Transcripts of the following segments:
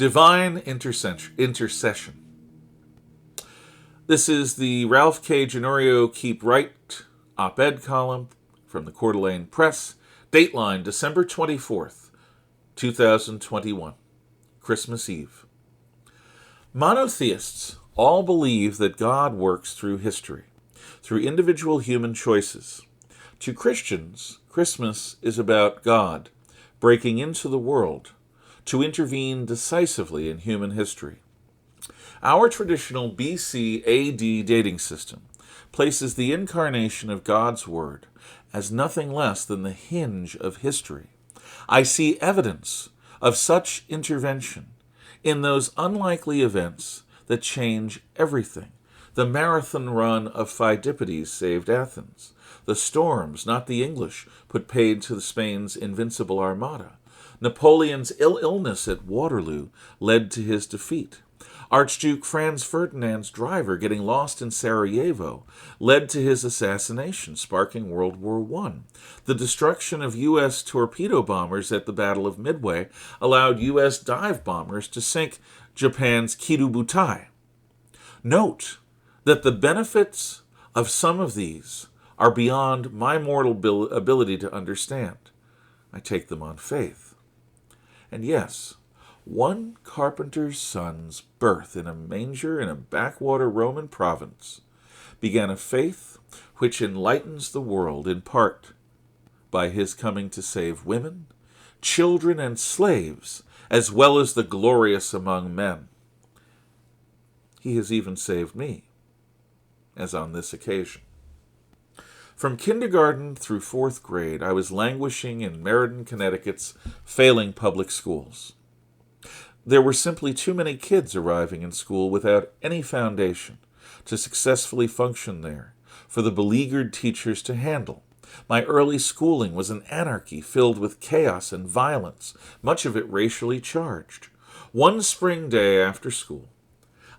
Divine Intercession. This is the Ralph K. Ginorio-Keep Right op-ed column from the Coeur d'Alene Press. Dateline December 24th, 2021. Christmas Eve. Monotheists all believe that God works through history, through individual human choices. To Christians, Christmas is about God breaking into the world to intervene decisively in human history. Our traditional BC AD dating system places the incarnation of God's Word as nothing less than the hinge of history. I see evidence of such intervention in those unlikely events that change everything. The marathon run of Phidippides saved Athens. The storms, not the English, put paid to Spain's Invincible Armada. Napoleon's illness at Waterloo led to his defeat. Archduke Franz Ferdinand's driver getting lost in Sarajevo led to his assassination, sparking World War I. The destruction of US Torpedo Bombers at the Battle of Midway allowed US dive bombers to sink Japan's Kido Butai. Note that the benefits of some of these are beyond my mortal ability to understand. I take them on faith. And yes, one carpenter's son's birth in a manger in a backwater Roman province began a faith which enlightens the world in part by his coming to save women, children, and slaves, as well as the glorious among men. He has even saved me, as on this occasion. From kindergarten through fourth grade, I was languishing in Meriden, Connecticut's failing public schools. There were simply too many kids arriving in school without any foundation to successfully function there, for the beleaguered teachers to handle. My early schooling was an anarchy filled with chaos and violence, much of it racially charged. One spring day after school,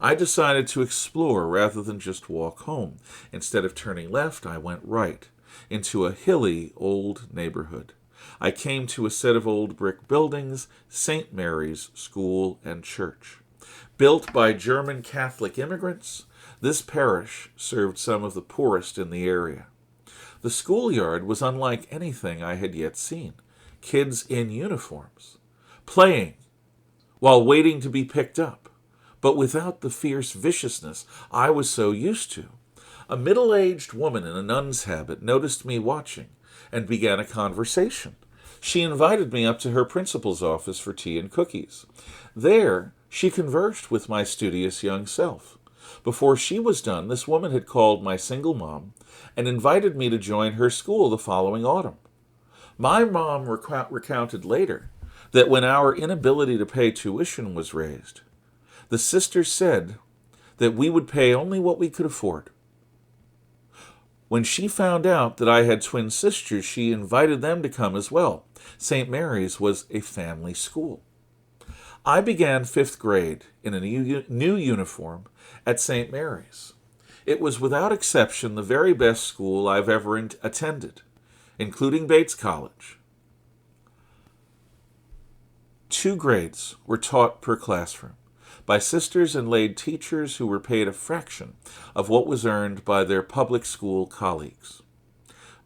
I decided to explore rather than just walk home. Instead of turning left, I went right into a hilly old neighborhood. I came to a set of old brick buildings, St. Mary's School and Church. Built by German Catholic immigrants, this parish served some of the poorest in the area. The schoolyard was unlike anything I had yet seen. Kids in uniforms, playing while waiting to be picked up, but without the fierce viciousness I was so used to. A middle-aged woman in a nun's habit noticed me watching and began a conversation. She invited me up to her principal's office for tea and cookies. There, she conversed with my studious young self. Before she was done, this woman had called my single mom and invited me to join her school the following autumn. My mom recounted later that when our inability to pay tuition was raised, the sisters said that we would pay only what we could afford. When she found out that I had twin sisters, she invited them to come as well. St. Mary's was a family school. I began fifth grade in a new uniform at St. Mary's. It was without exception the very best school I've ever attended, including Bates College. 2 grades were taught per classroom by sisters and laid teachers who were paid a fraction of what was earned by their public school colleagues.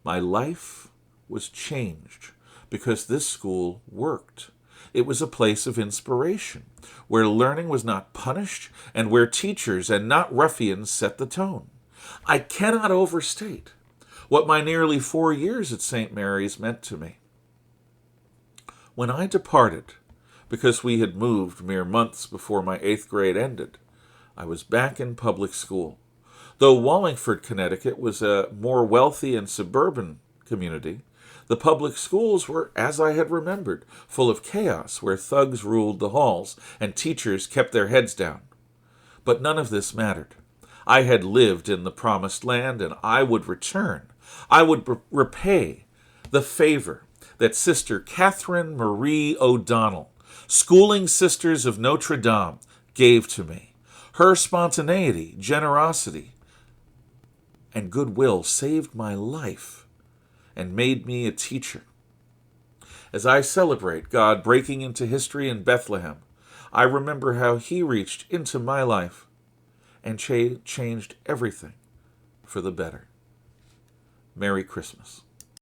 My life was changed because this school worked. It was a place of inspiration, where learning was not punished and where teachers and not ruffians set the tone. I cannot overstate what my nearly 4 years at St. Mary's meant to me. When I departed, because we had moved mere months before my 8th grade ended, I was back in public school. Though Wallingford, Connecticut was a more wealthy and suburban community, the public schools were, as I had remembered, full of chaos where thugs ruled the halls and teachers kept their heads down. But none of this mattered. I had lived in the promised land, and I would return. I would repay the favor that Sister Catherine Marie O'Donnell, schooling sisters of Notre Dame, gave to me. Her spontaneity, generosity, and goodwill saved my life and made me a teacher. As I celebrate God breaking into history in Bethlehem, I remember how he reached into my life and changed everything for the better. Merry Christmas.